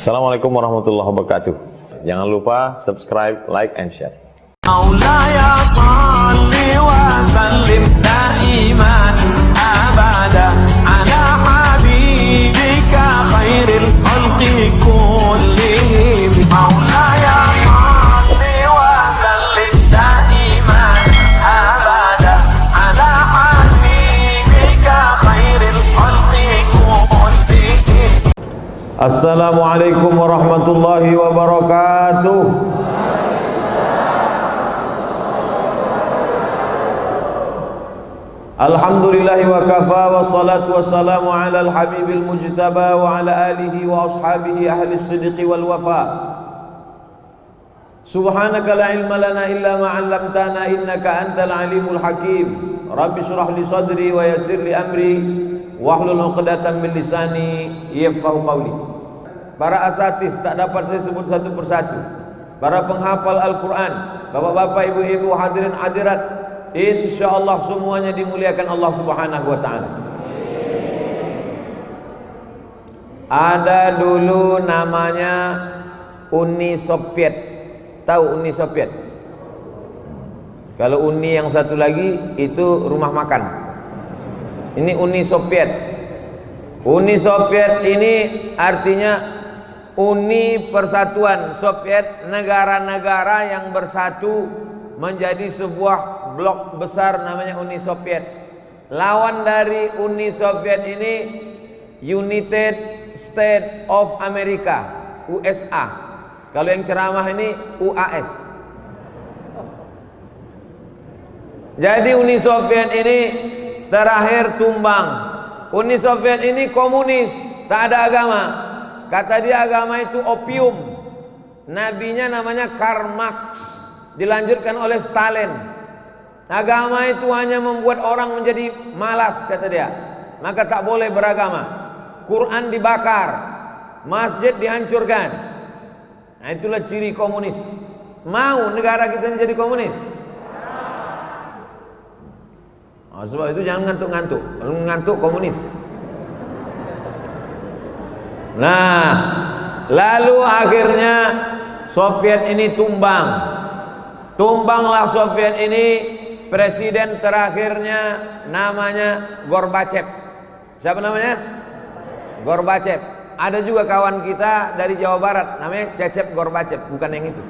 Assalamualaikum warahmatullahi wabarakatuh. Jangan lupa subscribe, like, and share. مولاي صل وسلم دائما أبدا على حبيبك خير الخلق كلهم مولاي صل وسلم دائما أبدا على حبيبك خير الخلق كلهم. Assalamualaikum warahmatullahi wabarakatuh. Alhamdulillahi wa kafa wa salatu wa salamu ala al-habibil mujtaba wa ala alihi wa ashabihi ahli sidqi wal wafa. Subhanaka la ilma lana illa ma 'allamtana innaka antal alimul hakim. Rabbi shrah li sadri wa yassir li amri wahlul 'uqdatam min lisani yafqahu qawli. Para asatis tak dapat saya sebut satu persatu. Para penghafal Al-Qur'an, bapak-bapak, ibu-ibu, hadirin hadirat, insyaallah semuanya dimuliakan Allah Subhanahu wa taala. Ada dulu namanya Uni Soviet. Tahu Uni Soviet? Kalau Uni yang satu lagi itu rumah makan. Ini Uni Soviet. Uni Soviet ini artinya Uni Persatuan Soviet, negara-negara yang bersatu menjadi sebuah blok besar namanya Uni Soviet. Lawan dari Uni Soviet ini United States of America, USA. Kalau yang ceramah ini UAS. Jadi Uni Soviet ini terakhir tumbang. Uni Soviet ini komunis, tak ada agama. Kata dia agama itu opium. Nabinya namanya Karl Marx, dilanjutkan oleh Stalin. Agama itu hanya membuat orang menjadi malas, kata dia. Maka tak boleh beragama. Quran dibakar, masjid dihancurkan. Nah, itulah ciri komunis. Mau negara kita jadi komunis? Oh, sebab itu jangan ngantuk-ngantuk. Kalau ngantuk komunis. Nah, lalu akhirnya Soviet ini tumbang. Tumbanglah Soviet ini, presiden terakhirnya namanya Gorbachev. Siapa namanya? Gorbachev. Ada juga kawan kita dari Jawa Barat namanya Cecep Gorbachev, bukan yang itu.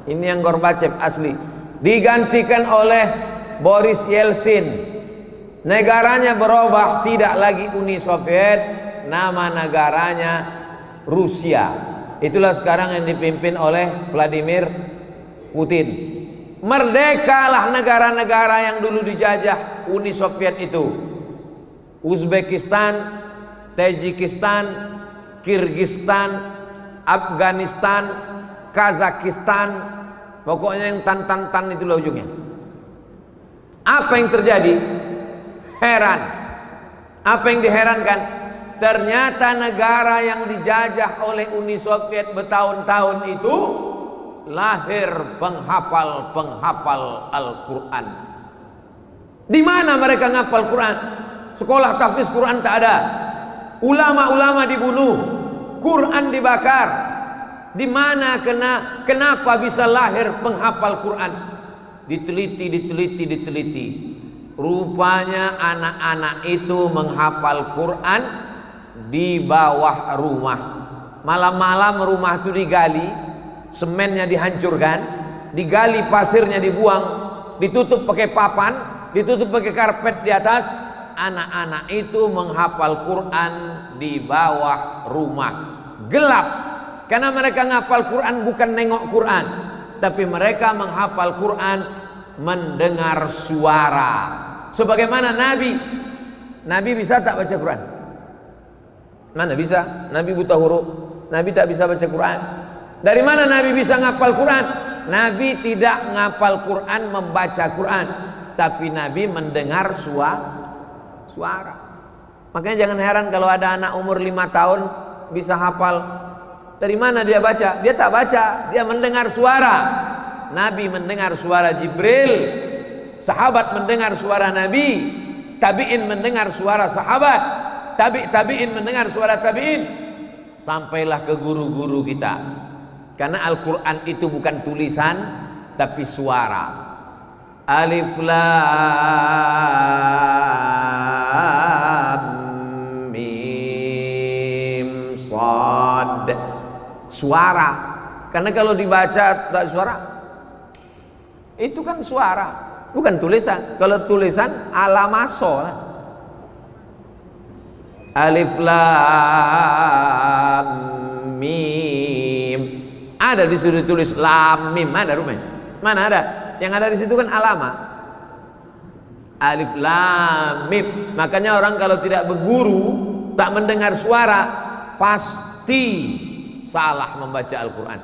Ini yang Gorbachev asli. Digantikan oleh Boris Yeltsin. Negaranya berubah, tidak lagi Uni Soviet, nama negaranya Rusia. Itulah sekarang yang dipimpin oleh Vladimir Putin. Merdekalah negara-negara yang dulu dijajah Uni Soviet itu. Uzbekistan, Tajikistan, Kirgistan, Afghanistan, Kazakhstan, pokoknya yang tan-tan-tan itulah ujungnya. Apa yang terjadi? Heran. Apa yang diherankan? Ternyata negara yang dijajah oleh Uni Soviet bertahun-tahun itu lahir penghafal-penghafal Al-Quran. Di mana mereka ngapal Quran? Sekolah tahfiz Quran tak ada. Ulama-ulama dibunuh, Quran dibakar. Di mana kenapa bisa lahir penghafal Quran? Diteliti. Rupanya anak-anak itu menghafal Quran di bawah rumah. Malam-malam rumah itu digali, semennya dihancurkan, digali pasirnya dibuang, ditutup pakai papan, ditutup pakai karpet di atas. Anak-anak itu menghafal Quran di bawah rumah. Gelap. Karena mereka menghafal Quran bukan nengok Quran, tapi mereka menghafal Quran mendengar suara. Sebagaimana Nabi bisa tak baca Quran? Mana bisa? Nabi buta huruf. Nabi tak bisa baca Quran. Dari mana Nabi bisa ngapal Quran? Nabi tidak ngapal Quran membaca Quran, tapi Nabi mendengar suara. Makanya jangan heran kalau ada anak umur 5 tahun bisa hafal. Dari mana dia baca? Dia tak baca, dia mendengar suara. Nabi mendengar suara Jibril, sahabat mendengar suara Nabi, tabi'in mendengar suara sahabat, tabi'in mendengar suara tabi'in, sampailah ke guru-guru kita. Karena Al-Quran itu bukan tulisan, tapi suara. Alif Lam Mim Shad. Suara. Karena kalau dibaca tak suara, itu kan suara, bukan tulisan. Kalau tulisan ala maso. Alif Lam Mim. Ada disuruh tulis Lam Mim, ada rumahnya? Mana ada? Yang ada di situ kan alama. Alif Lam Mim. Makanya orang kalau tidak berguru, tak mendengar suara, pasti salah membaca Al-Quran.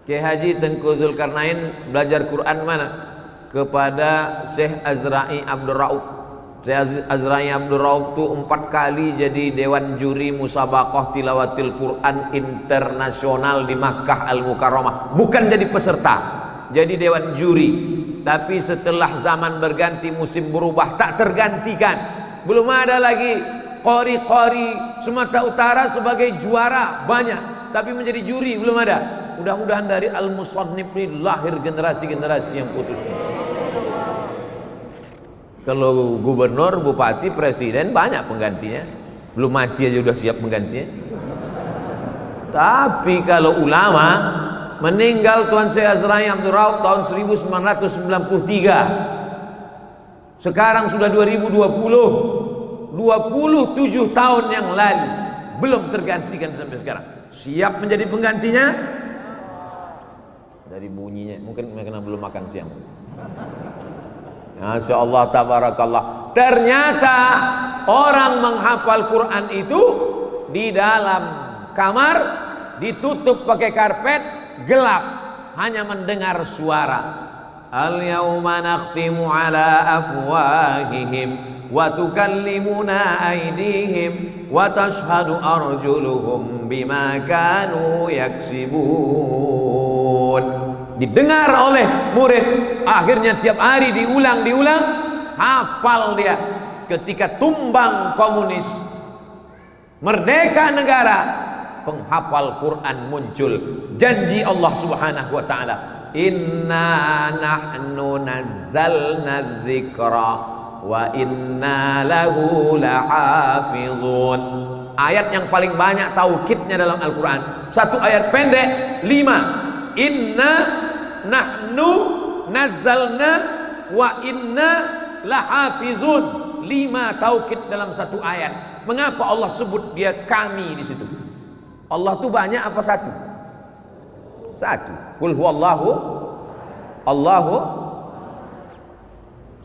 Kiai Haji Tengku Zulkarnain belajar Quran mana? Kepada Syekh Azra'i Abdul Rauf. Syekh Azra'i Abdul Rauf itu 4 kali jadi Dewan Juri Musabaqah Tilawatil Quran Internasional di Makkah Al-Mukarramah. Bukan jadi peserta, jadi Dewan Juri. Tapi setelah zaman berganti, musim berubah, tak tergantikan. Belum ada lagi qori-qori Sumatera Utara sebagai juara, banyak, tapi menjadi juri belum ada. Mudah-mudahan dari Al-Musannif ini lahir generasi-generasi yang putus. Kalau gubernur, bupati, presiden banyak penggantinya. Belum mati aja udah siap penggantinya. Tapi kalau ulama, meninggal Tuan Syekh Azra'i Abdul Rauf tahun 1993. Sekarang sudah 2020. 27 tahun yang lalu belum tergantikan sampai sekarang. Siap menjadi penggantinya? Dari bunyinya mungkin karena belum makan siang. Masya Allah, tabarakallah. Ternyata orang menghafal Quran itu di dalam kamar, ditutup pakai karpet, gelap, hanya mendengar suara. Al-yawma nakhtimu ala afwahihim wa tukallimuna aydihim wa tashhadu arjuluhum bima kanu yaksibun. Didengar oleh murid, akhirnya tiap hari diulang, hafal dia. Ketika tumbang komunis, merdeka negara, penghafal Quran muncul. Janji Allah Subhanahu wa taala, inna nahnu nazzalna dzikra wa inna lahu lahafizun. Ayat yang paling banyak taukidnya dalam Al-Quran. Satu ayat pendek 5. Inna nahnu nazzalna wa inna lahafizun. 5 taukid dalam satu ayat. Mengapa Allah sebut dia kami di situ? Allah itu banyak apa satu? Satu. Qul huwallahu Allahu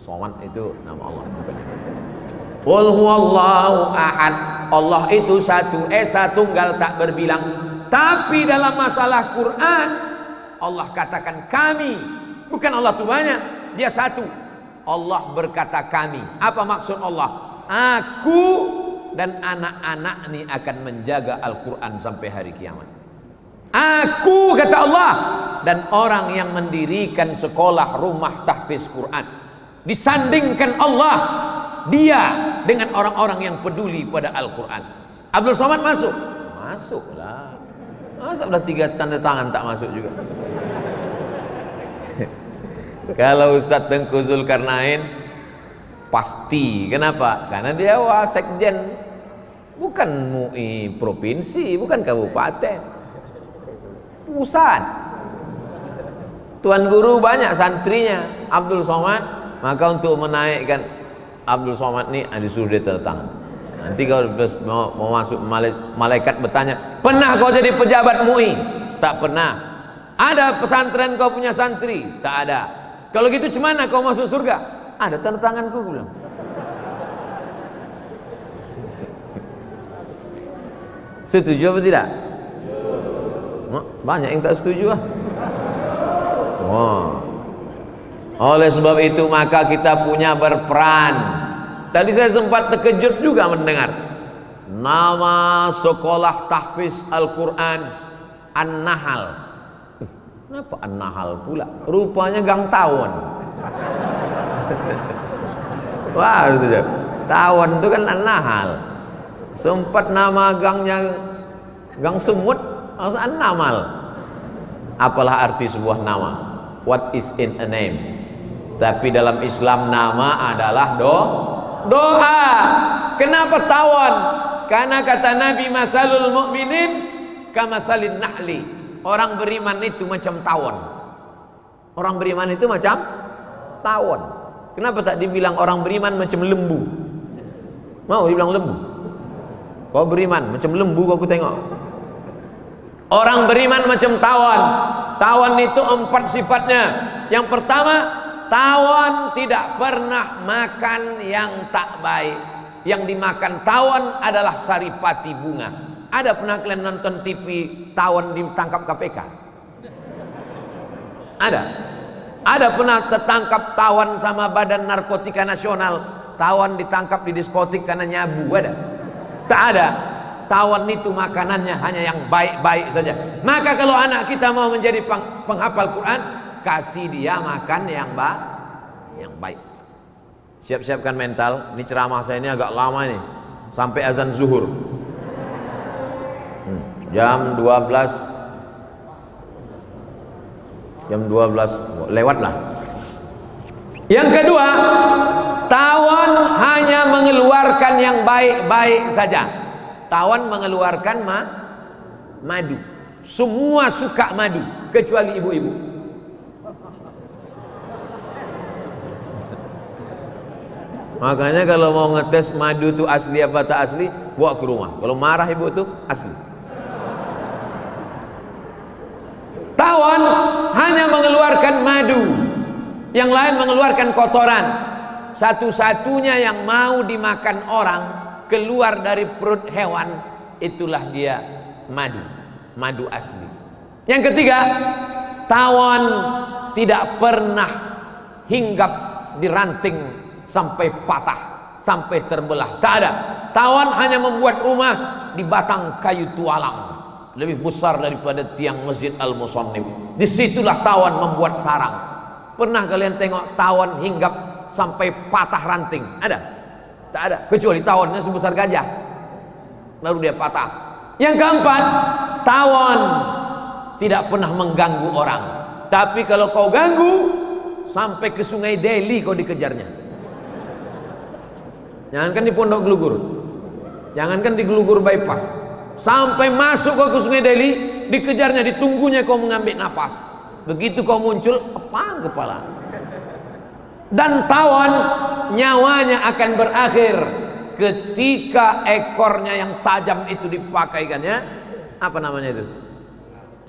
Somad, itu nama Allah. Qul huwallahu ahad. Allah itu satu, esa tunggal tak berbilang. Tapi dalam masalah Quran, Allah katakan kami. Bukan Allah itu banyak, dia satu. Allah berkata kami. Apa maksud Allah? Aku dan anak-anak ini akan menjaga Al-Quran sampai hari kiamat. Aku, kata Allah, dan orang yang mendirikan sekolah rumah tahfiz Quran. Disandingkan Allah, dia dengan orang-orang yang peduli pada Al-Quran. Abdul Somad masuk? Masuklah. Masa udah 3 tanda tangan tak masuk juga? Kalau Ustadz Tengku Zulkarnain pasti. Kenapa? Karena dia wasekjen, bukan MUI provinsi, bukan kabupaten, pusat. Tuan guru banyak santrinya Abdul Somad. Maka untuk menaikkan Abdul Somad ini disuruh dia tanda tangan. Nanti kalau mau masuk, malaikat bertanya, pernah kau jadi pejabat MUI? Tak pernah. Ada pesantren kau punya santri? Tak ada. Kalau gitu cemana kau masuk surga? Ada tanda tanganku, bilang. Setuju apa tidak? Banyak yang tak setuju ah. Wow. Oleh sebab itu maka kita punya berperan. Tadi saya sempat terkejut juga mendengar nama sekolah tahfiz Al-Quran An-Nahl. Kenapa An-Nahl pula? Rupanya Gang Tawon. Wah, itu dia. Tawon itu kan An-Nahl. Sempat nama gangnya Gang semut maksudnya namal. Apalah arti sebuah nama? What is in a name? Tapi dalam Islam nama adalah doa. Kenapa tawon? Karena kata Nabi masalul mu'minin kamasalin nahli. Orang beriman itu macam tawon. Orang beriman itu macam tawon. Kenapa tak dibilang orang beriman macam lembu? Mau dibilang lembu? Kau beriman macam lembu, kau tengok. Orang beriman macam tawon. Tawon itu 4 sifatnya. Yang pertama, tawon tidak pernah makan yang tak baik. Yang dimakan tawon adalah saripati bunga. Ada pernah kalian nonton TV tawon ditangkap KPK? Ada. Ada pernah tertangkap tawon sama Badan Narkotika Nasional, tawon ditangkap di diskotik karena nyabu? Ada? Tak ada. Tawon itu makanannya hanya yang baik-baik saja. Maka kalau anak kita mau menjadi penghafal Quran, kasih dia makan yang baik. Siap-siapkan mental. Ini ceramah saya ini agak lama nih, sampai azan zuhur. Jam 12 lewat lah. Yang kedua, tawon hanya mengeluarkan yang baik-baik saja. Tawon mengeluarkan madu. Semua suka madu kecuali ibu-ibu. Makanya kalau mau ngetes madu itu asli apa tak asli, bawa ke rumah. Kalau marah ibu itu asli. Tawon hanya mengeluarkan madu, yang lain mengeluarkan kotoran. Satu-satunya yang mau dimakan orang keluar dari perut hewan, itulah dia madu asli. Yang ketiga, tawon tidak pernah hinggap di ranting sampai patah, sampai terbelah. Tak ada. Tawon hanya membuat rumah di batang kayu tualang, lebih besar daripada tiang Masjid Al-Musannif. Disitulah tawon membuat sarang. Pernah kalian tengok tawon hinggap sampai patah ranting? Ada? Tak ada, kecuali tawonnya sebesar gajah, lalu dia patah. Yang keempat, tawon tidak pernah mengganggu orang. Tapi kalau kau ganggu, sampai ke Sungai Delhi kau dikejarnya. Jangankan di Pondok Gelugur, jangankan di Gelugur bypass, sampai masuk kau ke Sungai Delhi, dikejarnya, ditunggunya kau mengambil nafas. Begitu kau muncul, apa kepala. Dan tawon nyawanya akan berakhir ketika ekornya yang tajam itu dipakaikannya, apa namanya itu,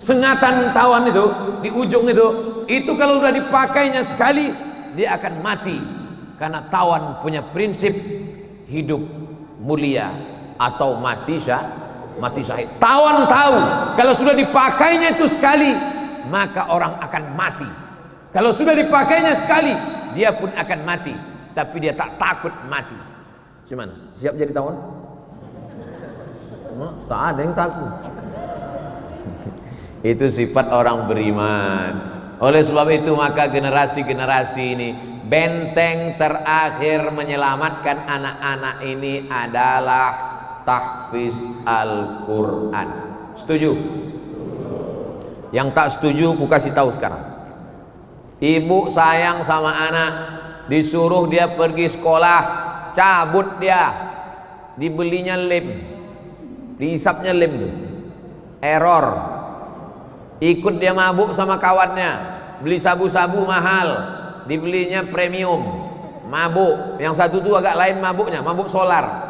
sengatan tawon itu di ujung itu kalau sudah dipakainya sekali dia akan mati. Karena tawon punya prinsip hidup mulia atau mati syahid. Tawon tahu kalau sudah dipakainya itu sekali, maka orang akan mati. Kalau sudah dipakainya sekali, dia pun akan mati. Tapi dia tak takut mati. Gimana? Siap jadi tawon? Tak ada yang takut. Itu sifat orang beriman. Oleh sebab itu maka generasi-generasi ini, benteng terakhir menyelamatkan anak-anak ini adalah tahfiz Al-Quran. Setuju? Yang tak setuju ku kasih tahu sekarang. Ibu sayang sama anak, disuruh dia pergi sekolah, cabut dia, dibelinya lem, dihisapnya lem, error. Ikut dia mabuk sama kawannya, beli sabu-sabu mahal, dibelinya premium, mabuk. Yang satu tuh agak lain mabuknya, mabuk solar.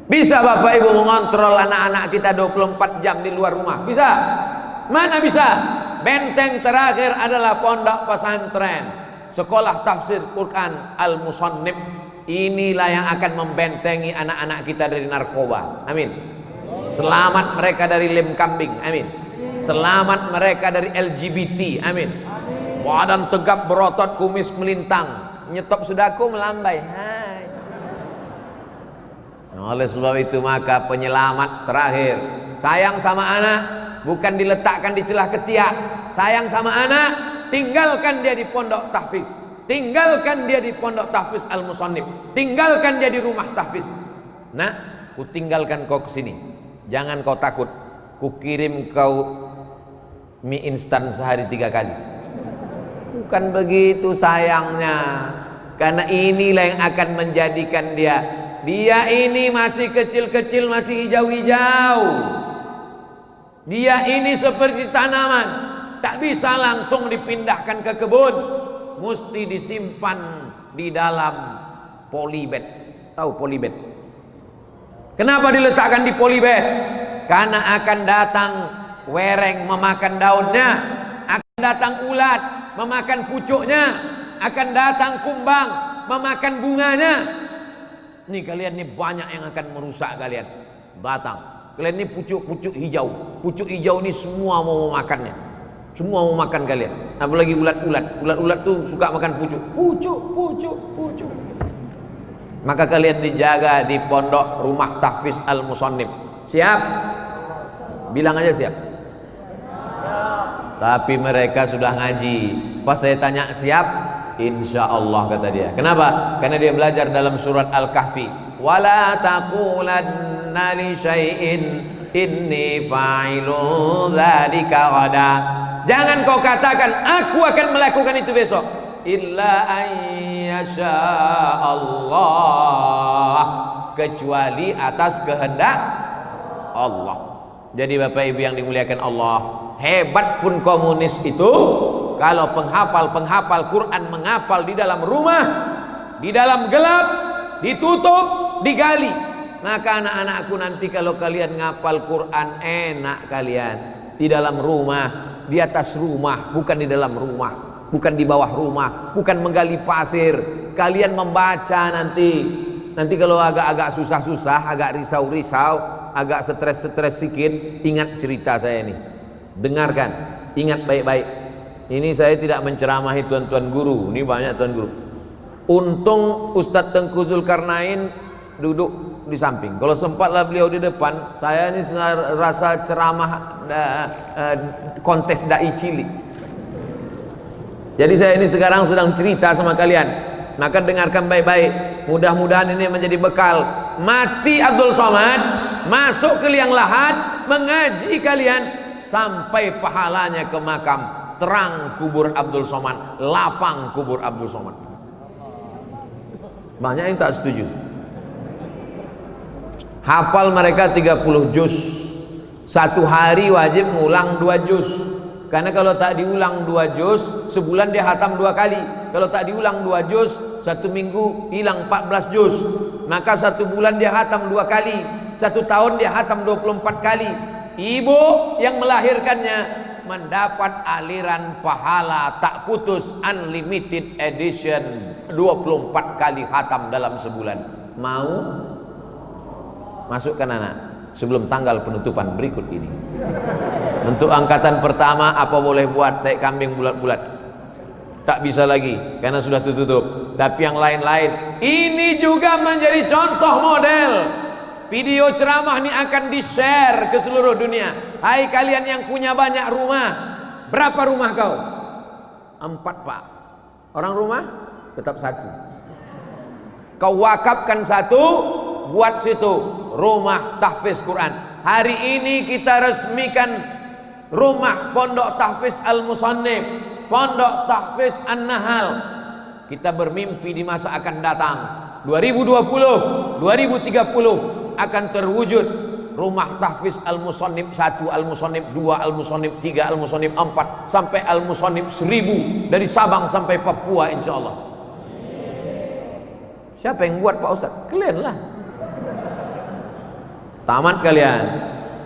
Bisa Bapak Ibu mengontrol anak-anak kita 24 jam di luar rumah? Bisa? Mana bisa? Benteng terakhir adalah pondok pesantren, sekolah tafsir Quran Al-Musannif. Inilah yang akan membentengi anak-anak kita dari narkoba. Amin. Selamat mereka dari lem kambing. Amin. Selamat mereka dari LGBT. Amin. Badan tegap berotot, kumis melintang, nyetop sudaku melambai. Hai. Oleh sebab itu maka penyelamat terakhir, sayang sama anak bukan diletakkan di celah ketiak. Sayang sama anak, tinggalkan dia di pondok tahfiz, tinggalkan dia di pondok tahfiz Al-Musannif, tinggalkan dia di rumah tahfiz. Nah, kutinggalkan kau ke sini. Jangan kau takut, kukirim kau mie instan sehari 3 kali. Bukan begitu sayangnya. Karena inilah yang akan menjadikan dia ini masih kecil-kecil, masih hijau-hijau. Dia ini seperti tanaman, tak bisa langsung dipindahkan ke kebun, mesti disimpan di dalam polybag. Tahu polybag? Kenapa diletakkan di polybag? Karena akan datang wereng memakan daunnya, akan datang ulat memakan pucuknya, akan datang kumbang memakan bunganya. Nih kalian nih banyak yang akan merusak kalian. Datang, kalian ini pucuk-pucuk hijau. Pucuk hijau ini semua mau memakannya. Semua mau makan kalian. Apalagi ulat-ulat. Ulat-ulat tuh suka makan pucuk. Pucuk. Maka kalian dijaga di pondok Rumah Tahfiz Al-Musannif. Siap? Bilang aja siap. Tapi mereka sudah ngaji. Pas saya tanya siap, insya Allah kata dia. Kenapa? Karena dia belajar dalam surat Al-Kahfi. Wala taqulanna li syai'in inni fa'ilun dzalika ghada. Jangan kau katakan aku akan melakukan itu besok. Illa ayyasha Allah, kecuali atas kehendak Allah. Jadi Bapak Ibu yang dimuliakan Allah, hebat pun komunis itu, kalau penghafal Quran menghafal di dalam rumah, di dalam gelap, ditutup, digali. Maka anak-anakku nanti kalau kalian ngapal Quran enak kalian di dalam rumah, di atas rumah, bukan di dalam rumah, bukan di bawah rumah, bukan menggali pasir. Kalian membaca nanti kalau agak-agak susah-susah, agak risau-risau, agak stres-stres sedikit, ingat cerita saya ini. Dengarkan, ingat baik-baik. Ini saya tidak menceramahi tuan-tuan guru, ini banyak tuan guru. Untung Ustadz Tengku Zulkarnain duduk di samping. Kalau sempatlah beliau di depan, saya ini rasa ceramah kontes dai cilik. Jadi saya ini sekarang sedang cerita sama kalian. Maka dengarkan baik-baik. Mudah-mudahan ini menjadi bekal. Mati Abdul Somad, masuk ke liang lahat, mengaji kalian sampai pahalanya ke makam. Terang kubur Abdul Somad, lapang kubur Abdul Somad. Banyak yang tak setuju. Hafal mereka 30 juz. Satu hari wajib ngulang 2 juz. Karena kalau tak diulang 2 juz, sebulan dia hatam 2 kali. Kalau tak diulang 2 juz, 1 minggu hilang 14 juz. Maka 1 bulan dia hatam 2 kali. 1 tahun dia hatam 24 kali. Ibu yang melahirkannya mendapat aliran pahala tak putus, unlimited edition, 24 kali khatam dalam sebulan. Mau? Masukkan anak sebelum tanggal penutupan berikut ini. Untuk angkatan pertama apa boleh buat taik kambing bulat-bulat? Tak bisa lagi karena sudah tutup. Tapi yang lain-lain ini juga menjadi contoh model. Video ceramah ini akan di-share ke seluruh dunia. Hai kalian yang punya banyak rumah, berapa rumah kau? 4 pak. Orang rumah tetap 1. Kau wakafkan 1, buat situ rumah tahfiz Quran. Hari ini kita resmikan rumah Pondok Tahfiz Al-Musannif, Pondok Tahfiz An-Nahal. Kita bermimpi di masa akan datang 2020, 2030 akan terwujud rumah tahfiz Al-Musannif 1, Al-Musannif 2, Al-Musannif 3, Al-Musannif 4 sampai Al-Musannif 1000 dari Sabang sampai Papua insyaallah. Siapa yang buat Pak Ustaz? Kalian lah. Tamat kalian.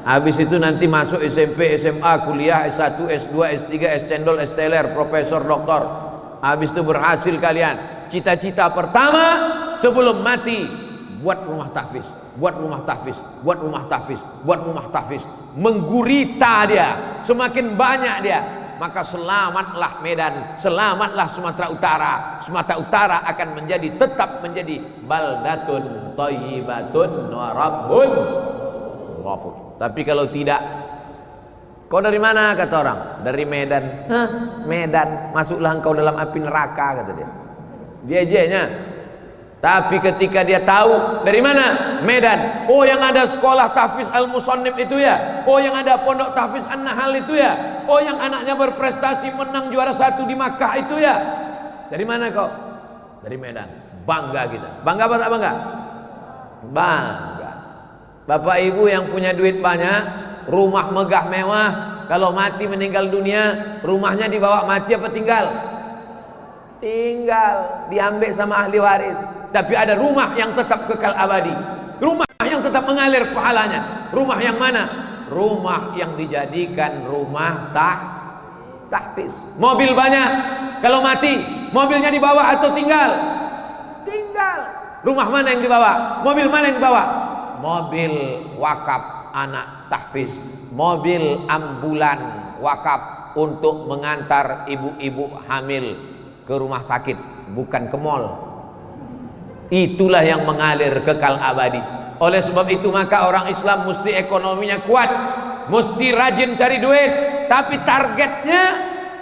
Habis itu nanti masuk SMP, SMA, kuliah, S1, S2, S3, S-Cendol, S-Teler, Profesor, Doktor. Habis itu berhasil kalian. Cita-cita pertama sebelum mati, buat rumah tahfiz, buat rumah tahfiz, buat rumah tahfiz, buat rumah tahfiz. Menggurita dia, semakin banyak dia, maka selamatlah Medan, selamatlah Sumatera Utara. Sumatera Utara akan tetap menjadi baldatun thayyibatun wa rabbun ghafur. Tapi kalau tidak, kau dari mana kata orang? Dari Medan. Hah? Medan, masuklah engkau dalam api neraka kata dia. Dia Tapi ketika dia tahu dari mana? Medan. Oh, yang ada sekolah tahfiz Al-Musannif itu ya. Oh, yang ada pondok tahfiz An-Nahal itu ya. Oh, yang anaknya berprestasi menang juara 1 di Makkah itu ya. Dari mana kau? Dari Medan. Bangga kita. Bangga apa tak bangga? Bangga. Bapak ibu yang punya duit banyak, rumah megah mewah, kalau mati meninggal dunia, rumahnya dibawa mati apa tinggal? Tinggal, diambil sama ahli waris. Tapi ada rumah yang tetap kekal abadi, rumah yang tetap mengalir pahalanya. Rumah yang mana? Rumah yang dijadikan rumah tahfiz. Mobil banyak, kalau mati mobilnya dibawa atau tinggal? Tinggal. Rumah mana yang dibawa? Mobil mana yang dibawa? Mobil wakaf anak tahfiz, mobil ambulan wakaf untuk mengantar ibu-ibu hamil ke rumah sakit, bukan ke mall. Itulah yang mengalir kekal abadi. Oleh sebab itu maka orang Islam mesti ekonominya kuat, mesti rajin cari duit, tapi targetnya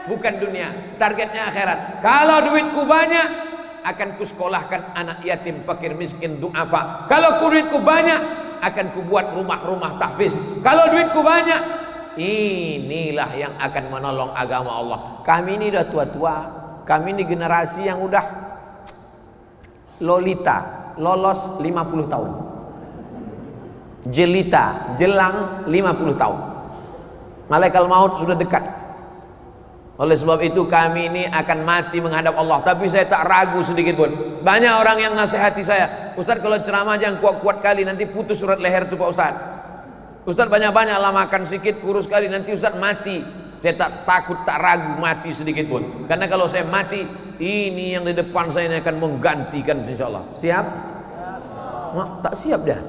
bukan dunia, targetnya akhirat. Kalau duitku banyak, akan kusekolahkan anak yatim, fakir, miskin, du'afa. Kalau duitku banyak, akan kubuat rumah-rumah tahfiz. Kalau duitku banyak, inilah yang akan menolong agama Allah. Kami ini udah tua-tua, kami ini generasi yang udah lolita, lolos 50 tahun, jelita, jelang 50 tahun, malaikat maut sudah dekat. Oleh sebab itu kami ini akan mati menghadap Allah. Tapi saya tak ragu sedikit pun. Banyak orang yang nasihati saya, Ustaz kalau ceramah jangan kuat-kuat kali, nanti putus surat leher itu Pak Ustaz. Ustaz banyak-banyak lah makan sedikit, kurus kali, nanti Ustaz mati. Saya tak takut, tak ragu mati sedikit pun. Karena kalau saya mati, ini yang di depan saya ini akan menggantikan insyaAllah. Siap? Tak siap dah.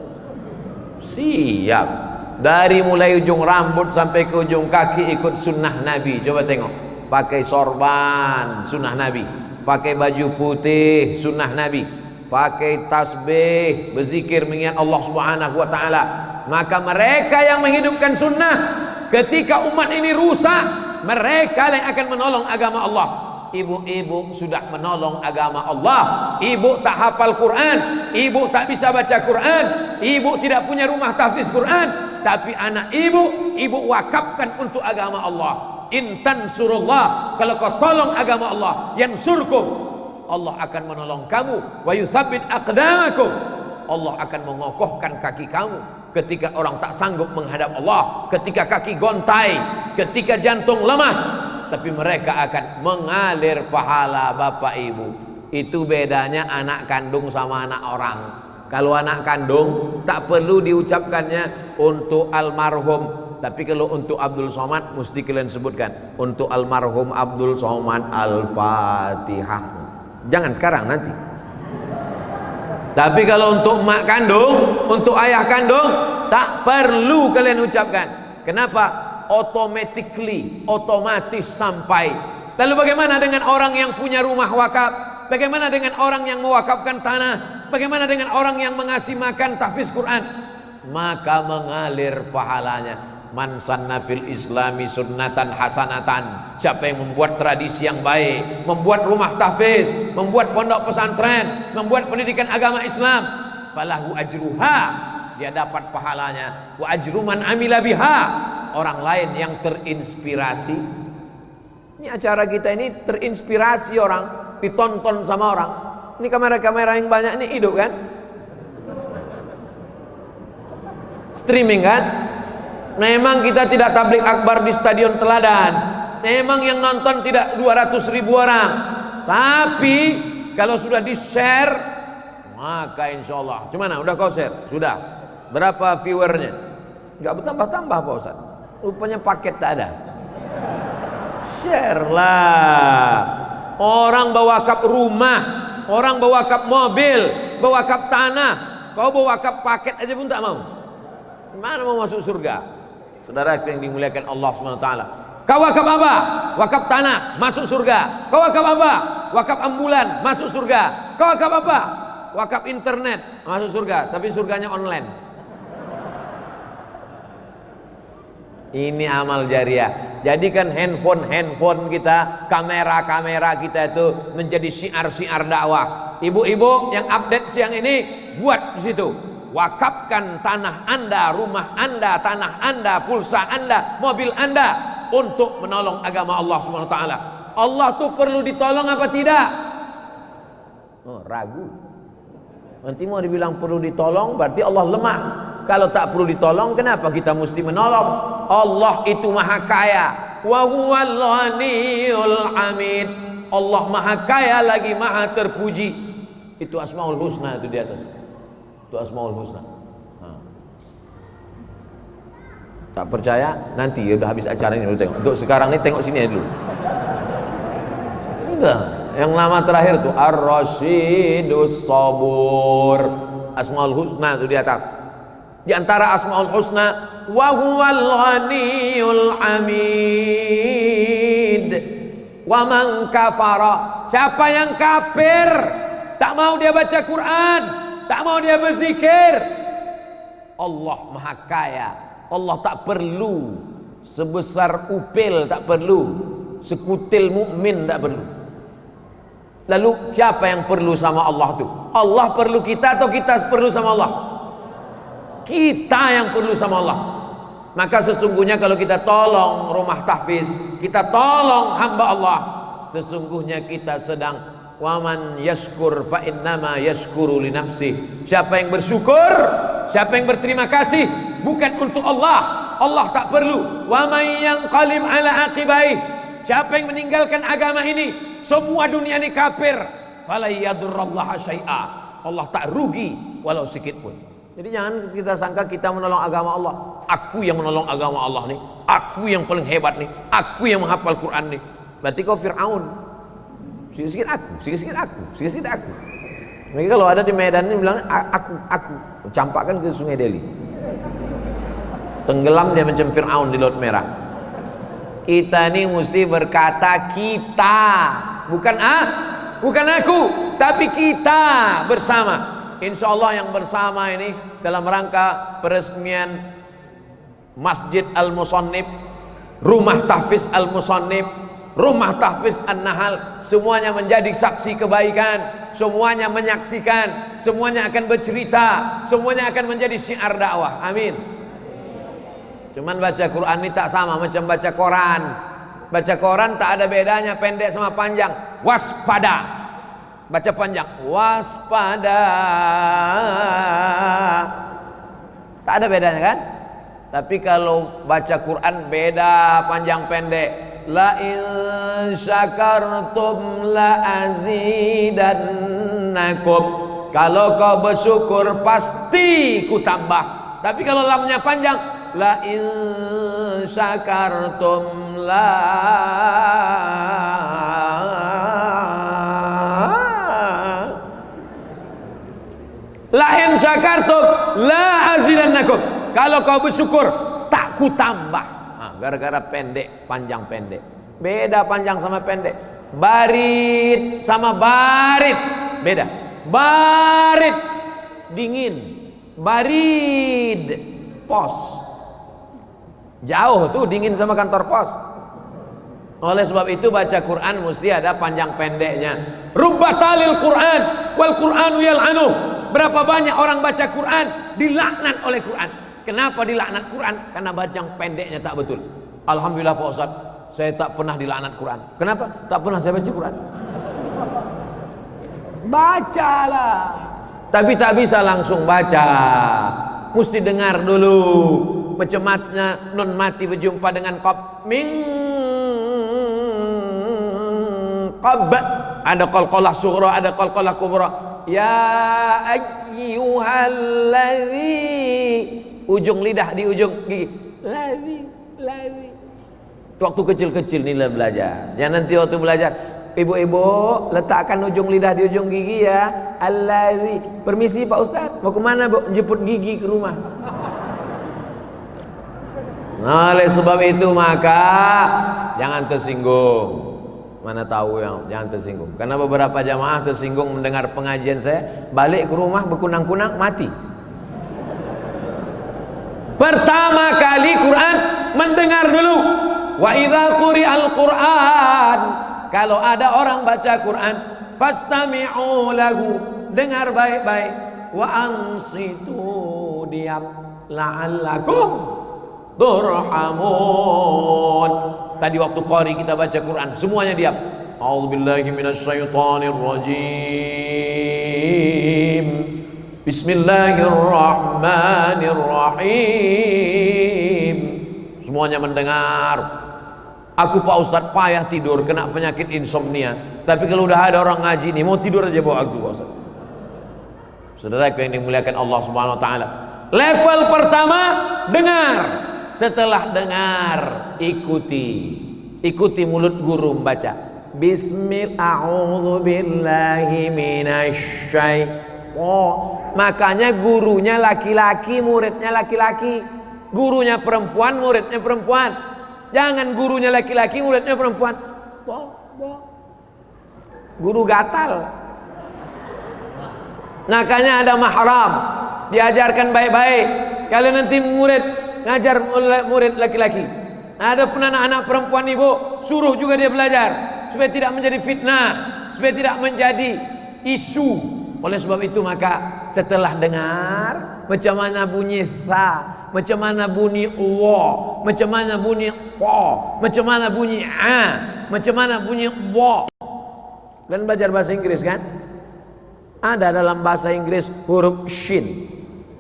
Siap. Dari mulai ujung rambut sampai ke ujung kaki ikut sunnah Nabi. Coba tengok. Pakai sorban, sunnah Nabi. Pakai baju putih, sunnah Nabi. Pakai tasbih, berzikir mengingat Allah Subhanahu wa taala. Maka mereka yang menghidupkan sunnah, ketika umat ini rusak, mereka yang akan menolong agama Allah. Ibu-ibu sudah menolong agama Allah. Ibu tak hafal Quran, ibu tak bisa baca Quran, ibu tidak punya rumah tahfiz Quran, tapi anak ibu, ibu wakafkan untuk agama Allah. In tansurullah, kalau kau tolong agama Allah, yansurkum, Allah akan menolong kamu. Wa yutsabbit aqdamakum, Allah akan mengokohkan kaki kamu ketika orang tak sanggup menghadap Allah, ketika kaki gontai, ketika jantung lemah. Tapi mereka akan mengalir pahala bapak ibu. Itu bedanya anak kandung sama anak orang. Kalau anak kandung tak perlu diucapkannya untuk almarhum, tapi kalau untuk Abdul Somad mesti kalian sebutkan untuk almarhum Abdul Somad Al-Fatihah. Jangan sekarang, nanti. Tapi kalau untuk mak kandung, untuk ayah kandung, tak perlu kalian ucapkan. Kenapa? Automatically, otomatis sampai. Lalu bagaimana dengan orang yang punya rumah wakaf? Bagaimana dengan orang yang mewakafkan tanah? Bagaimana dengan orang yang mengasih makan tahfiz Quran? Maka mengalir pahalanya. Man sanna fil islami sunnatan hasanatan. Siapa yang membuat tradisi yang baik, membuat rumah tahfiz, membuat pondok pesantren, membuat pendidikan agama Islam, falahu ajruha, dia dapat pahalanya. Wa ajru man amila biha, orang lain yang terinspirasi. Ini acara kita ini terinspirasi orang, ditonton sama orang. Ini kamera-kamera yang banyak ini hidup kan? Streaming kan? Memang kita tidak tablik akbar di Stadion Teladan. Memang yang nonton tidak 200.000 orang. Tapi kalau sudah di-share, maka insya Allah. Gimana? Udah kau share? Sudah. Berapa viewernya? Enggak bertambah-tambah Pak Ustaz. Rupanya paket tak ada. Share lah. Orang bawa kap rumah, orang bawa kap mobil, bawa kap tanah. Kau bawa kap paket aja pun tak mau. Mana mau masuk surga? Saudara yang dimuliakan Allah SWT. Kau wakaf apa? Wakaf tanah, masuk surga. Kau wakaf apa? Wakaf ambulan, masuk surga. Kau wakaf apa? Wakaf internet, masuk surga. Tapi surganya online. Ini amal jariah. Jadikan handphone kita, kamera kita itu menjadi syiar-syiar dakwah. Ibu-ibu yang update siang ini, buat di situ. Wakafkan tanah Anda, rumah Anda, tanah Anda, pulsa Anda, mobil Anda untuk menolong agama Allah Subhanahu wa taala. Allah tuh perlu ditolong apa tidak? Oh, ragu. Nanti mau dibilang perlu ditolong berarti Allah lemah. Kalau tak perlu ditolong, kenapa kita mesti menolong? Allah itu maha kaya. Wa huwal ghaniyul hamid. Allah maha kaya lagi maha terpuji. Itu Asmaul Husna itu di atas. Itu Asmaul Husna. Tak percaya? Nanti ya udah habis acara ini lu tengok. Untuk sekarang ini tengok sini aja dulu. Udah. Yang nama terakhir tuh Ar-Rasyidus Sabur. Asmaul Husna itu di atas. Di antara Asmaul Husna, wa huwal ghaniyul hamid. Wa man kafara. Siapa yang kafir? Tak mau dia baca Quran, tak mau dia berzikir. Allah maha kaya. Allah tak perlu sebesar upil, tak perlu sekutil mukmin, tak perlu. Lalu siapa yang perlu sama Allah tu? Allah perlu kita atau kita perlu sama Allah? Kita yang perlu sama Allah. Maka sesungguhnya kalau kita tolong rumah tahfiz, kita tolong hamba Allah, sesungguhnya kita sedang waman yashkur fa innama yashkuru li nafsih. Siapa yang bersyukur, siapa yang berterima kasih, bukan untuk Allah. Allah tak perlu. Wa may yanqalim ala aqibai. Siapa yang meninggalkan agama ini, semua dunia ini kafir, fala yadurrallaha syai'a. Allah tak rugi walau sedikit pun. Jadi jangan kita sangka kita menolong agama Allah. Aku yang menolong agama Allah nih, aku yang paling hebat nih, aku yang menghafal Quran nih. Berarti kau Fir'aun. Sikit-sikit aku, sikit-sikit aku, sikit-sikit aku. Jadi kalau ada di Medan ini bilang aku, campakkan ke Sungai Delhi. Tenggelam dia macam Fir'aun di Laut Merah. Kita ini mesti berkata kita, bukan bukan aku, tapi kita bersama. Insya Allah yang bersama ini dalam rangka peresmian Masjid Al-Musannif, Rumah Tahfiz Al-Musannif, Rumah Tahfiz An-Nahal, semuanya menjadi saksi kebaikan, semuanya menyaksikan, semuanya akan bercerita, semuanya akan menjadi syiar dakwah. Amin. Cuman baca Quran ini tak sama macam baca koran. Baca koran tak ada bedanya pendek sama panjang. Waspada. Baca panjang, waspada. Tak ada bedanya kan? Tapi kalau baca Quran beda panjang pendek. La in syakartum la azidannakum. Kalau kau bersyukur pasti ku tambah. Tapi kalau lamnya panjang, la in syakartum la in syakartum la azidannakum. Kalau kau bersyukur tak ku tambah. Gara-gara pendek, panjang pendek. Beda panjang sama pendek. Barit sama barit beda. Barit dingin, barid pos. Jauh tuh dingin sama kantor pos. Oleh sebab itu baca Quran mesti ada panjang pendeknya. Rubbatalil Quran wal Quranu yal'anu. Berapa banyak orang baca Quran dilaknat oleh Quran. Kenapa dilaknat Quran? Karena bacaan pendeknya tak betul. Alhamdulillah Pak Ustaz, saya tak pernah dilaknat Quran. Kenapa? Tak pernah saya baca Quran. Bacalah. Tapi tak bisa langsung baca. Mesti dengar dulu. Macam mana nun mati berjumpa dengan qab. Min qab. Ada qalqalah sughra, ada qalqalah kubra. Ya ayyuhalladzi. Ujung lidah di ujung gigi. Ladzi. Waktu kecil-kecil ni lah belajar. Jangan nanti waktu belajar, ibu-ibu letakkan ujung lidah di ujung gigi ya. Allazi. Permisi Pak Ustaz, mau kemana Bu? Jemput gigi ke rumah. Nah, oleh sebab itu maka jangan tersinggung. Mana tahu yang jangan tersinggung. Karena beberapa jamaah tersinggung mendengar pengajian saya, balik ke rumah berkunang-kunang mati. Pertama kali Quran mendengar dulu. Wa idza quri'al Quran, kalau ada orang baca Quran, fastami'u lahu, dengar baik-baik, wa ansitu, diam, la'allakum turhamun. Tadi waktu qari kita baca Quran semuanya diam. A'udzubillahi minasyaitonir rajim. Bismillahirrahmanirrahim. Semuanya mendengar. Aku Pak Ustadz payah tidur, kena penyakit insomnia. Tapi kalau udah ada orang ngaji nih, mau tidur aja bawa aku Pak Ustadz. Saudara yang dimuliakan Allah Subhanahu Wa Taala. Level pertama, dengar. Setelah dengar, ikuti mulut guru membaca. Bismillahirrahmanirrahim. Makanya gurunya laki-laki, muridnya laki-laki. Gurunya perempuan, muridnya perempuan. Jangan gurunya laki-laki, muridnya perempuan. Guru gatal. Makanya ada mahram, diajarkan baik-baik. Kalian nanti murid ngajar murid laki-laki. Ada pun anak-anak perempuan ibu, suruh juga dia belajar supaya tidak menjadi fitnah, supaya tidak menjadi isu. Oleh sebab itu maka setelah dengar macam mana bunyi tha, macam mana bunyi wa, macam mana bunyi qa, macam mana bunyi a, macam mana bunyi wa. Dan belajar bahasa Inggris kan? Ada dalam bahasa Inggris huruf shin.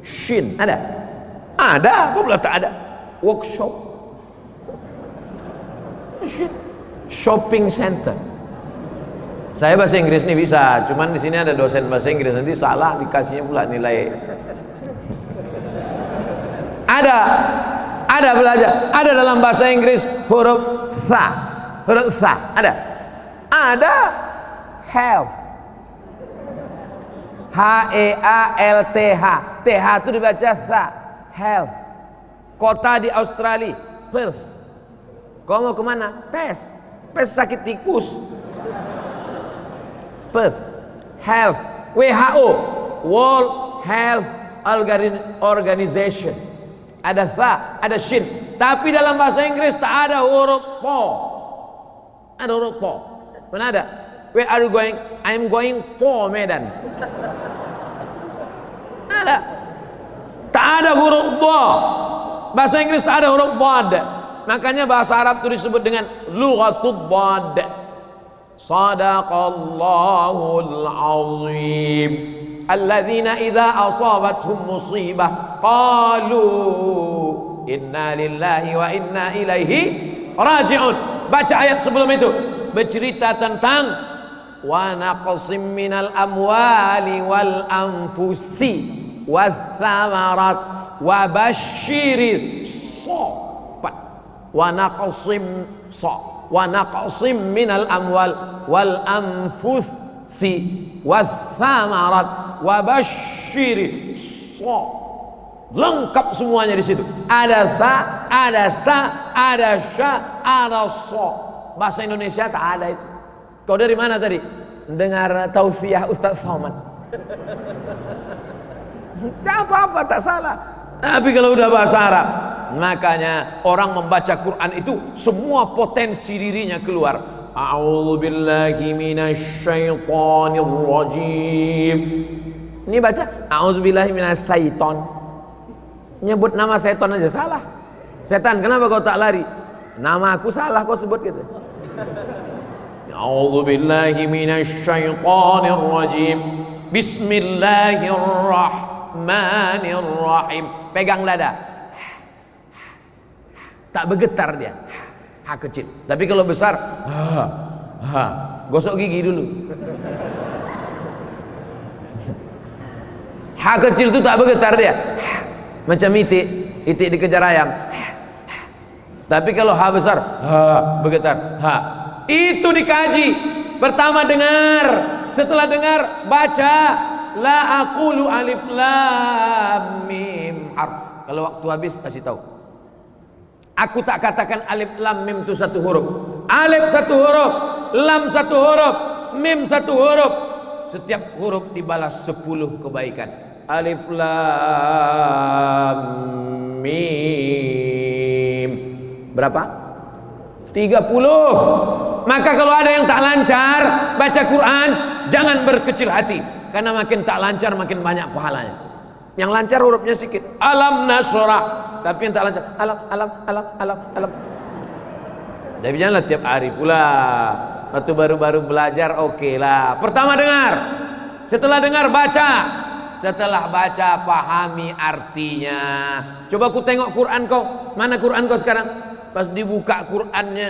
Shin ada? Ada, apa pula tak ada? Workshop. Shin. Shopping center. Saya bahasa Inggris nih bisa, cuman di sini ada dosen bahasa Inggris, nanti salah dikasihnya pula nilai. Ada belajar, ada dalam bahasa Inggris huruf tha, ada health, H-E-A-L-T-H, TH itu dibaca tha, health. Kota di Australia, Perth. Kau mau kemana? Pes sakit tikus. Perth, health, WHO, World Health Organization. Ada tha, ada shin. Tapi dalam bahasa Inggris tak ada huruf po. Ada huruf po. Mana ada? Where are you going? I'm going po Medan. Ada. Tak ada huruf bo. Bahasa Inggris tak ada huruf bod. Makanya bahasa Arab itu disebut dengan lughatul bod. Sadaqallahul azim. Alladzina idza asabatuhum musibah qalu inna lillahi wa inna ilaihi raji'un. Baca ayat sebelum itu bercerita tentang wa naqsim minal amwali wal anfusi wath thamarat wa basyiril sabat. Wa naqsim minal amwal wal anfusi wath thamarat wa basyiril sabat. Lengkap semuanya di situ. Ada tha, ada sa, ada sya, ada so. Bahasa Indonesia tak ada itu. Kau dari mana tadi? Dengar tausiah Ustaz Salman. Tak apa-apa, tak salah. Tapi kalau udah bahasa Arab, makanya orang membaca Quran itu semua potensi dirinya keluar. A'udzubillahi minasyaitonir rajim. Ini baca a'udzubillahi minasyaiton. Nyebut nama setan aja salah. Setan, kenapa kau tak lari? Nama aku salah kau sebut gitu. A'udzubillahi minasyaitonir rajim. Bismillahirrahmanirrahim. Pegang dada. Tak bergetar dia. Ha kecil. Tapi kalau besar, gosok gigi dulu. Ha kecil itu tak bergetar dia. Macam itik dikejar ayam. Tapi kalau ha besar, bergetar. Itu dikaji. Pertama dengar, setelah dengar baca. La aqulu alif lam mim harf. Kalau waktu habis kasih tahu. Aku tak katakan alif lam mim itu satu huruf. Alif satu huruf, lam satu huruf, mim satu huruf. Setiap huruf dibalas 10 kebaikan. Alif lam mim. Berapa? 30. Maka kalau ada yang tak lancar baca Quran, jangan berkecil hati, karena makin tak lancar makin banyak pahalanya. Yang lancar hurufnya sedikit, alam nasrah, tapi yang tak lancar alam. Tapi janganlah tiap hari pula. Waktu baru-baru belajar oke lah. Pertama dengar, setelah dengar baca, setelah baca pahami artinya. Coba ku tengok Quran kau, mana Quran kau sekarang? Pas dibuka Qurannya,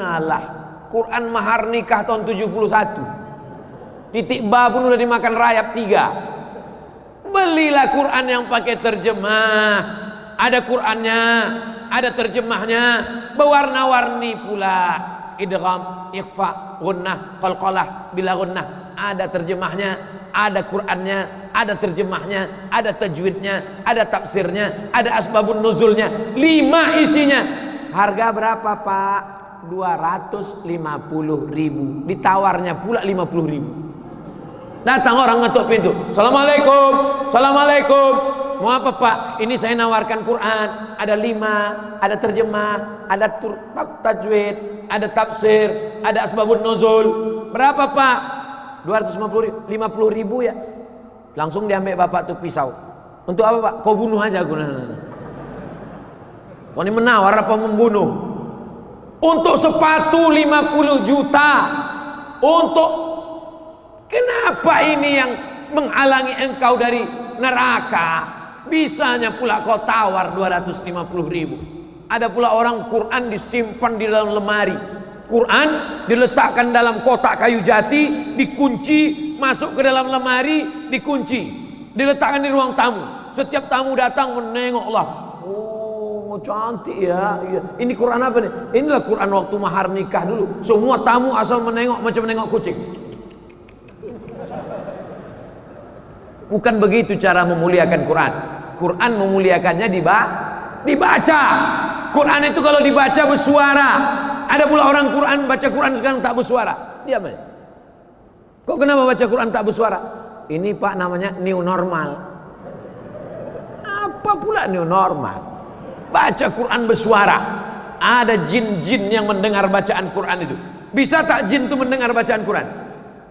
alah, Quran mahar nikah tahun 71. Titik ba pun udah dimakan rayap 3. Belilah Quran yang pakai terjemah. Ada Qurannya, ada terjemahnya, berwarna-warni pula. Idgham, ikhfa, gunnah, qalqalah, bila gunnah. Ada terjemahnya, ada Qurannya, ada terjemahnya, ada tajwidnya, ada tafsirnya, ada asbabun nuzulnya. 5 isinya. Harga berapa Pak? 250.000. Ditawarnya pula 50.000. Datang orang ngetuk pintu. Assalamualaikum, assalamualaikum. Mau apa Pak? Ini saya nawarkan Quran. Ada 5, ada terjemah, ada tajwid, ada tafsir, ada asbabun nuzul. Berapa Pak? 250.000, 50.000 ya. Langsung diambil bapak tuh pisau. Untuk apa Pak? Kau bunuh aja aku. Kau ini menawar apa membunuh? Untuk sepatu 50 juta. Untuk kenapa ini yang menghalangi engkau dari neraka? Bisanya pula kau tawar 250.000. Ada pula orang Quran disimpan di dalam lemari. Quran diletakkan dalam kotak kayu jati, dikunci, masuk ke dalam lemari, dikunci, diletakkan di ruang tamu. Setiap tamu datang menengoklah. Oh, cantik ya. Ini Quran apa nih? Inilah Quran waktu mahar nikah dulu. Semua tamu asal menengok macam menengok kucing. Bukan begitu cara memuliakan Quran. Quran memuliakannya dibaca. Quran itu kalau dibaca bersuara. Ada pula orang Quran baca Quran sekarang tak bersuara. Diam aja. Kok kenapa baca Quran tak bersuara? Ini Pak namanya new normal. Apa pula new normal? Baca Quran bersuara. Ada jin-jin yang mendengar bacaan Quran itu. Bisa tak jin itu mendengar bacaan Quran?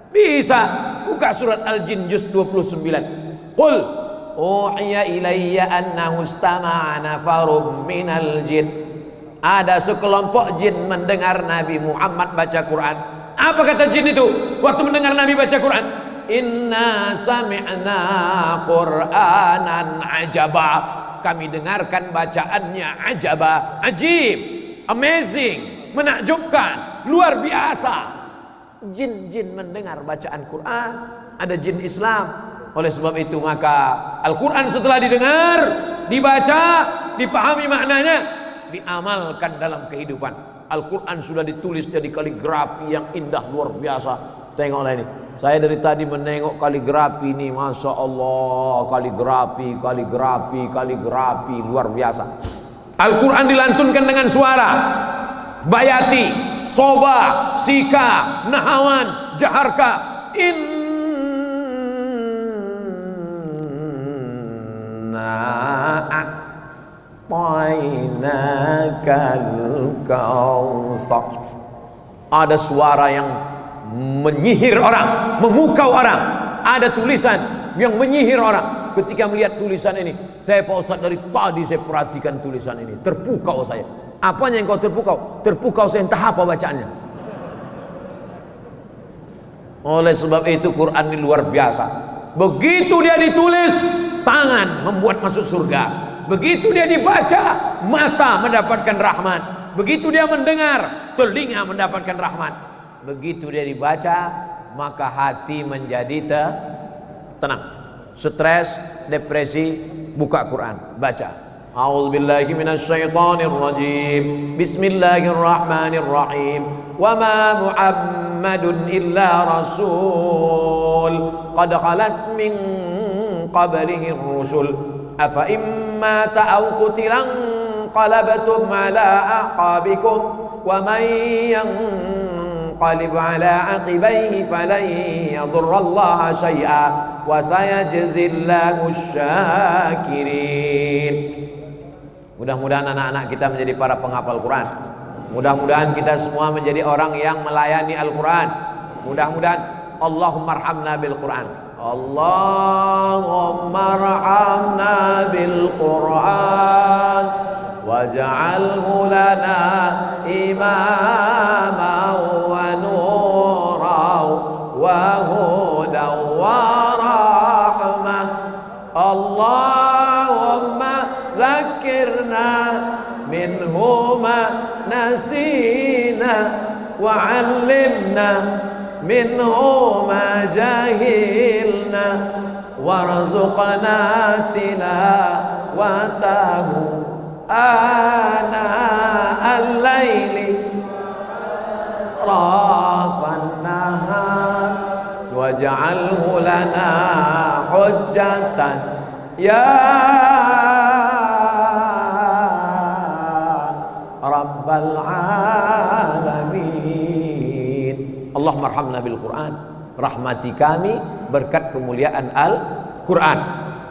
Bisa. Buka surat Al-Jin juz 29. Qul uhiya ilayya annahu istama'a nafarum minal jin. Ada sekelompok jin mendengar Nabi Muhammad baca Quran. Apa kata jin itu waktu mendengar Nabi baca Quran? Inna sami'na Qur'anan ajaba. Kami dengarkan bacaannya ajaba, ajib, amazing, menakjubkan, luar biasa. Jin-jin mendengar bacaan Quran. Ada jin Islam. Oleh sebab itu maka Al-Quran setelah didengar, dibaca, dipahami maknanya, diamalkan dalam kehidupan. Al-Quran sudah ditulis jadi kaligrafi yang indah luar biasa. Tengoklah ini. Saya dari tadi menengok kaligrafi ini, Masya Allah, kaligrafi luar biasa. Al-Quran dilantunkan dengan suara. Bayati, Soba, Sika, Nahawan, Jaharka. Ada suara yang menyihir orang, memukau orang. Ada tulisan yang menyihir orang. Ketika melihat tulisan ini, saya Pak Ustadz dari tadi saya perhatikan tulisan ini, terpukau saya. Apanya yang kau terpukau? Terpukau saya entah apa bacaannya. Oleh sebab itu Quran ini luar biasa. Begitu dia ditulis, tangan membuat masuk surga. Begitu dia dibaca, mata mendapatkan rahmat. Begitu dia mendengar, telinga mendapatkan rahmat. Begitu dia dibaca, maka hati menjadi tenang. Stres, depresi, buka Quran, baca. A'udzubillahi minasyaitonirrajim. Bismillahirrahmanirrahim. Wa ma Muhammadun illa rasul qad khalat min qablihi ar-rusul afa imma ta'aw qutilan qalabtum ala aqabikum wa man yanqalib ala aqibaihi falan yadurrallaha syai'a wa sayajzillahu syakirin. Mudah-mudahan anak-anak kita menjadi para penghafal Quran. Mudah-mudahan kita semua menjadi orang yang melayani Al-Quran. Mudah-mudahan Allahumma arhamna bil Quran. Allahumma arhamna bil Quran waj'alhu lana imaman wa nuran wa hudan wa rahmah. Allahumma dzakkirna minhu ma nasina wa 'allimna minhu ma jahilna warzuqna tilawatahu ana al-laili rafan nahar waj'alhu lana hujjatan ya rabbal alamin. Allahumma arhamna bil Quran, rahmati kami berkat kemuliaan Al-Quran.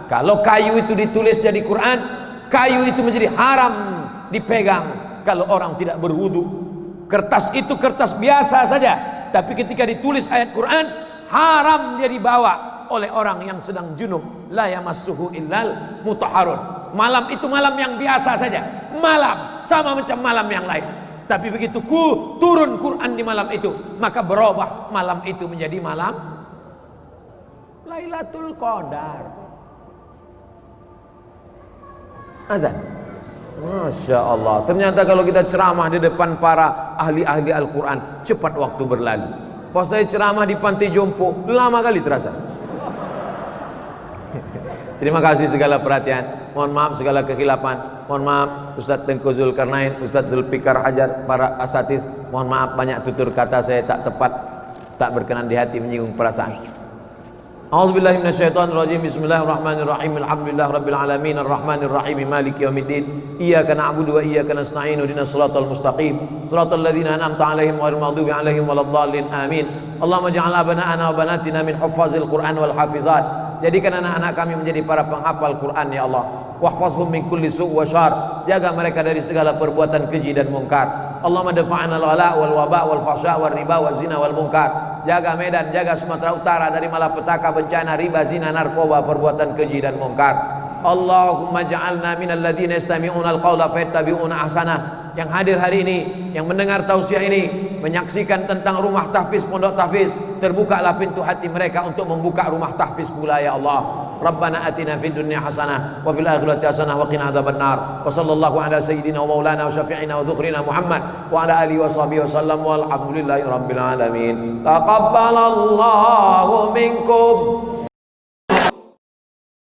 Kalau kayu itu ditulis jadi Quran, kayu itu menjadi haram dipegang kalau orang tidak berwudu. Kertas itu kertas biasa saja, tapi ketika ditulis ayat Quran, haram dia dibawa oleh orang yang sedang junub. La yamassuhu illal mutahharun. Malam itu malam yang biasa saja, malam sama macam malam yang lain. Tapi begitu turun Quran di malam itu, maka berubah malam itu menjadi malam Lailatul Qadar. Azan. Masya Allah. Ternyata kalau kita ceramah di depan para ahli-ahli Al-Quran, cepat waktu berlalu. Pas saya ceramah di Pantai Jompo, lama kali terasa. Terima kasih segala perhatian. Mohon maaf segala kekhilafan. Mohon maaf Ustadz Tengku Zulkarnain, Ustadz Zulfikar Hajar, para asatiz. Mohon maaf banyak tutur kata saya tak tepat, tak berkenan di hati, menyinggung perasaan. A'udzubillahi minasyaitonirrajim. Bismillahirrahmanirrahim. Alhamdulillahirabbil alamin arrahmanir rahim maliki yaumiddin. Iyyaka na'budu wa iyyaka nasta'in. Ihdinas siratal mustaqim. Siratal ladzina an'amta 'alaihim ghairil maghdubi 'alaihim waladdallin. Amin. Allahumma ij'al abana'ana wa banatina min huffazil Qur'an wal hafizat. Jadikan anak-anak kami menjadi para penghafal Quran ya Allah. Wahfazhum min kulli su' wa syarr. Jaga mereka dari segala perbuatan keji dan mungkar. Allahumma dafa'na al-wala wal waba wal fahsya wal riba wal zina wal munkar. Jaga Medan, jaga Sumatera Utara dari malapetaka, bencana, riba, zina, narkoba, perbuatan keji dan mungkar. Allahumma ja'alna minal ladzina yastami'una al-qawla fayattabi'una ahsana. Yang hadir hari ini, yang mendengar tausiah ini, menyaksikan tentang rumah tahfiz, pondok tahfiz, terbukalah pintu hati mereka untuk membuka rumah tahfiz pula ya Allah. Rabbana atina fid dunya hasanah wa fil akhirati hasanah wa qina adzabannar. Wa sallallahu ala sayyidina wa maulana wa syafi'ina wa dhukrina Muhammad wa ala alihi wa sahbihi wasallam walhamdulillahi rabbil alamin. Taqabbalallahu minkum